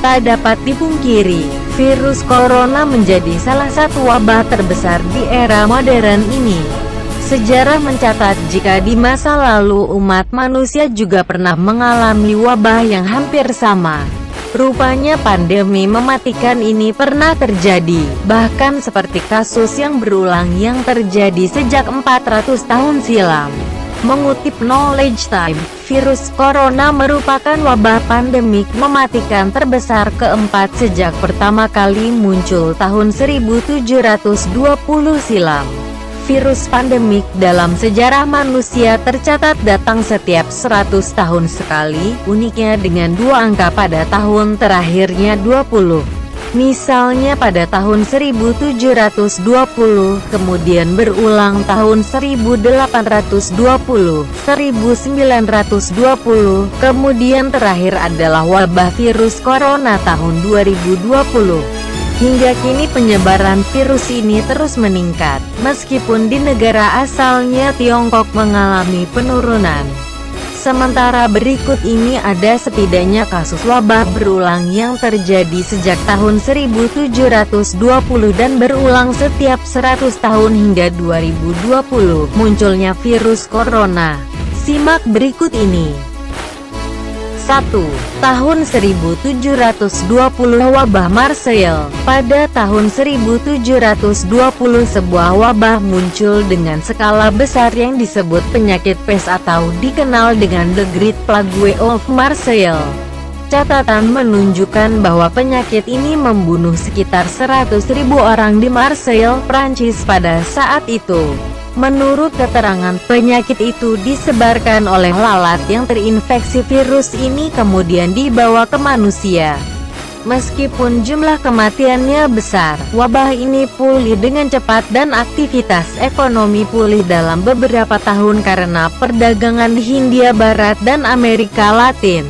Tak dapat dipungkiri, virus corona menjadi salah satu wabah terbesar di era modern ini. Sejarah mencatat jika di masa lalu umat manusia juga pernah mengalami wabah yang hampir sama. Rupanya pandemi mematikan ini pernah terjadi, bahkan seperti kasus yang berulang yang terjadi sejak 400 tahun silam. Mengutip Knowledge Time, virus corona merupakan wabah pandemik mematikan terbesar keempat sejak pertama kali muncul tahun 1720 silam. Virus pandemik dalam sejarah manusia tercatat datang setiap 100 tahun sekali, uniknya dengan dua angka pada tahun terakhirnya 20. Misalnya pada tahun 1720, kemudian berulang tahun 1820, 1920, kemudian terakhir adalah wabah virus corona tahun 2020. Hingga kini penyebaran virus ini terus meningkat, meskipun di negara asalnya Tiongkok mengalami penurunan. Sementara berikut ini ada setidaknya kasus wabah berulang yang terjadi sejak tahun 1720 dan berulang setiap 100 tahun hingga 2020 munculnya virus corona. Simak berikut ini. 1. Tahun 1720 wabah Marseille. Pada tahun 1720 sebuah wabah muncul dengan skala besar yang disebut penyakit pes atau dikenal dengan The Great Plague of Marseille. Catatan menunjukkan bahwa penyakit ini membunuh sekitar 100.000 orang di Marseille, Prancis pada saat itu. Menurut keterangan, penyakit itu disebarkan oleh lalat yang terinfeksi virus ini kemudian dibawa ke manusia. Meskipun jumlah kematiannya besar, wabah ini pulih dengan cepat dan aktivitas ekonomi pulih dalam beberapa tahun karena perdagangan di Hindia Barat dan Amerika Latin.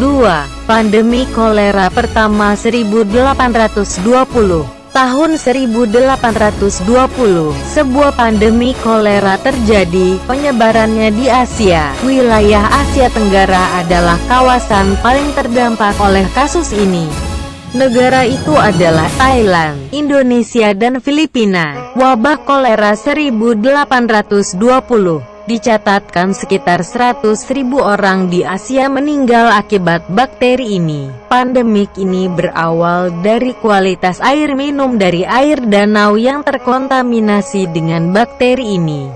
2. Pandemi kolera pertama 1820. Tahun 1820, sebuah pandemi kolera terjadi. Penyebarannya di Asia. Wilayah Asia Tenggara adalah kawasan paling terdampak oleh kasus ini. Negara itu adalah Thailand, Indonesia dan Filipina. Wabah kolera 1820. Dicatatkan sekitar 100.000 orang di Asia meninggal akibat bakteri ini. Pandemik ini berawal dari kualitas air minum dari air danau yang terkontaminasi dengan bakteri ini.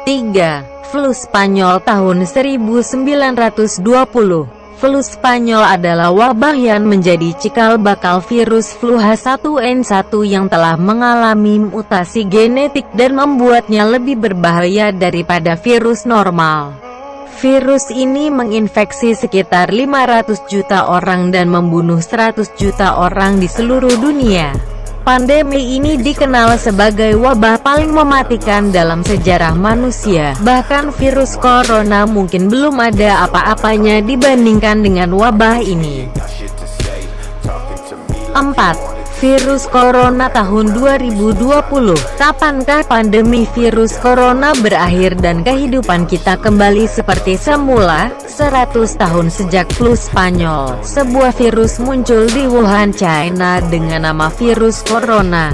3. Flu Spanyol tahun 1920. Flu Spanyol adalah wabah yang menjadi cikal bakal virus flu H1N1 yang telah mengalami mutasi genetik dan membuatnya lebih berbahaya daripada virus normal. Virus ini menginfeksi sekitar 500 juta orang dan membunuh 100 juta orang di seluruh dunia. Pandemi ini dikenal sebagai wabah paling mematikan dalam sejarah manusia. Bahkan virus corona mungkin belum ada apa-apanya dibandingkan dengan wabah ini. 4. Virus corona tahun 2020. Kapankah pandemi virus corona berakhir dan kehidupan kita kembali seperti semula? 100 tahun sejak flu Spanyol, sebuah virus muncul di Wuhan, China dengan nama virus corona.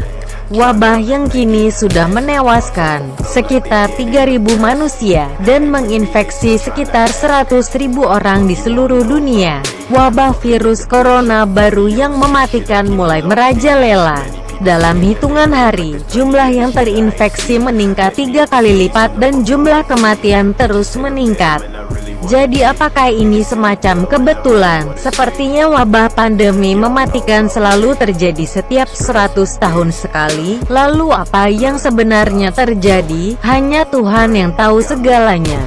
Wabah yang kini sudah menewaskan sekitar 3.000 manusia dan menginfeksi sekitar 100.000 orang di seluruh dunia. Wabah virus corona baru yang mematikan mulai merajalela. Dalam hitungan hari, jumlah yang terinfeksi meningkat 3 kali lipat dan jumlah kematian terus meningkat. Jadi apakah ini semacam kebetulan? Sepertinya wabah pandemi mematikan selalu terjadi setiap 100 tahun sekali. Lalu apa yang sebenarnya terjadi? Hanya Tuhan yang tahu segalanya.